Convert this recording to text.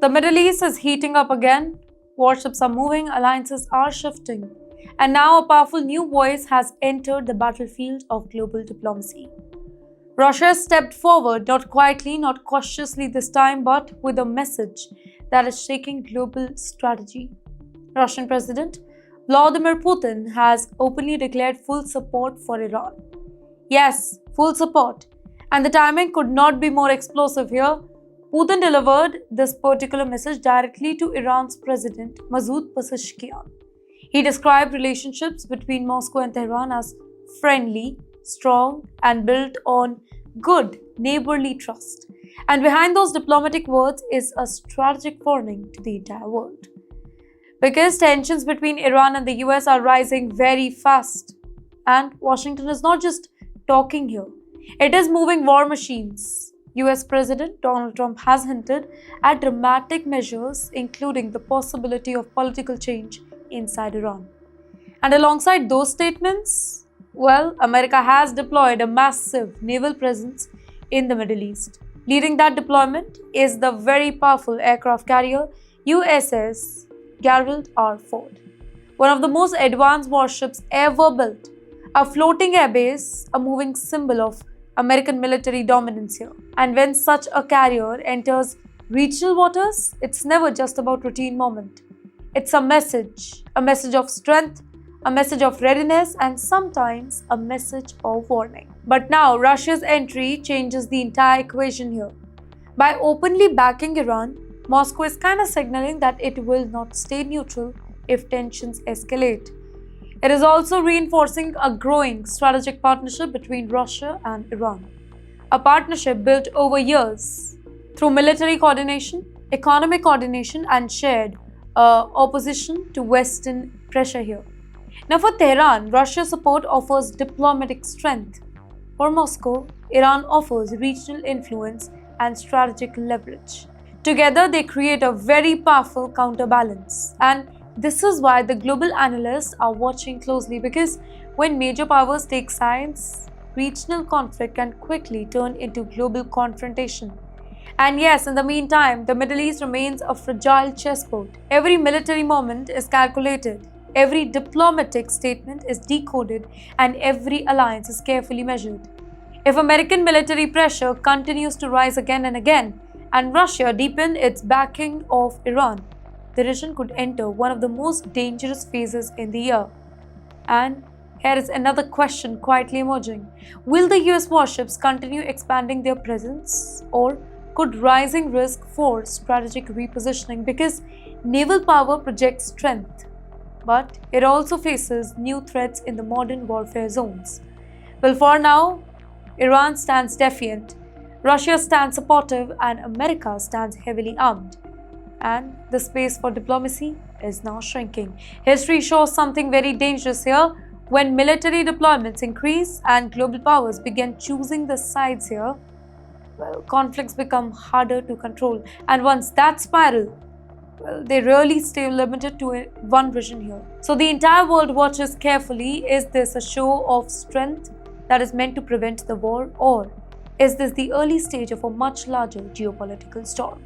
The Middle East is heating up again, warships are moving, alliances are shifting, and now a powerful new voice has entered the battlefield of global diplomacy. Russia stepped forward, not quietly, not cautiously this time, but with a message that is shaking global strategy. Russian President Vladimir Putin has openly declared full support for Iran. Yes, full support. And the timing could not be more explosive here. Putin delivered this particular message directly to Iran's President Masoud Pezeshkian. He described relationships between Moscow and Tehran as friendly, strong, and built on good neighborly trust. And behind those diplomatic words is a strategic warning to the entire world. Because tensions between Iran and the US are rising very fast. And Washington is not just talking here, it is moving war machines. US President Donald Trump has hinted at dramatic measures, including the possibility of political change inside Iran. And alongside those statements, well, America has deployed a massive naval presence in the Middle East. Leading that deployment is the very powerful aircraft carrier USS Gerald R. Ford, one of the most advanced warships ever built, a floating airbase, a moving symbol of American military dominance here. And when such a carrier enters regional waters, it's never just about routine moment. It's a message of strength, a message of readiness, and sometimes a message of warning. But now Russia's entry changes the entire equation here. By openly backing Iran, Moscow is kind of signaling that it will not stay neutral if tensions escalate. It is also reinforcing a growing strategic partnership between Russia and Iran. A partnership built over years through military coordination, economic coordination, and shared opposition to Western pressure here. Now, for Tehran, Russia's support offers diplomatic strength. For Moscow, Iran offers regional influence and strategic leverage. Together, they create a very powerful counterbalance. And this is why the global analysts are watching closely, because when major powers take sides, regional conflict can quickly turn into global confrontation. And yes, in the meantime, the Middle East remains a fragile chessboard. Every military moment is calculated, every diplomatic statement is decoded, and every alliance is carefully measured. If American military pressure continues to rise again and again, and Russia deepens its backing of Iran, the region could enter one of the most dangerous phases in the year. And here is another question quietly emerging. Will the US warships continue expanding their presence, or could rising risk force strategic repositioning? Because naval power projects strength, but it also faces new threats in the modern warfare zones. Well, for now, Iran stands defiant, Russia stands supportive, and America stands heavily armed. And the space for diplomacy is now shrinking. History shows something very dangerous here. When military deployments increase and global powers begin choosing the sides here, well, conflicts become harder to control. And once that spiral, well, they really stay limited to one region here. So the entire world watches carefully. Is this a show of strength that is meant to prevent the war, or is this the early stage of a much larger geopolitical storm?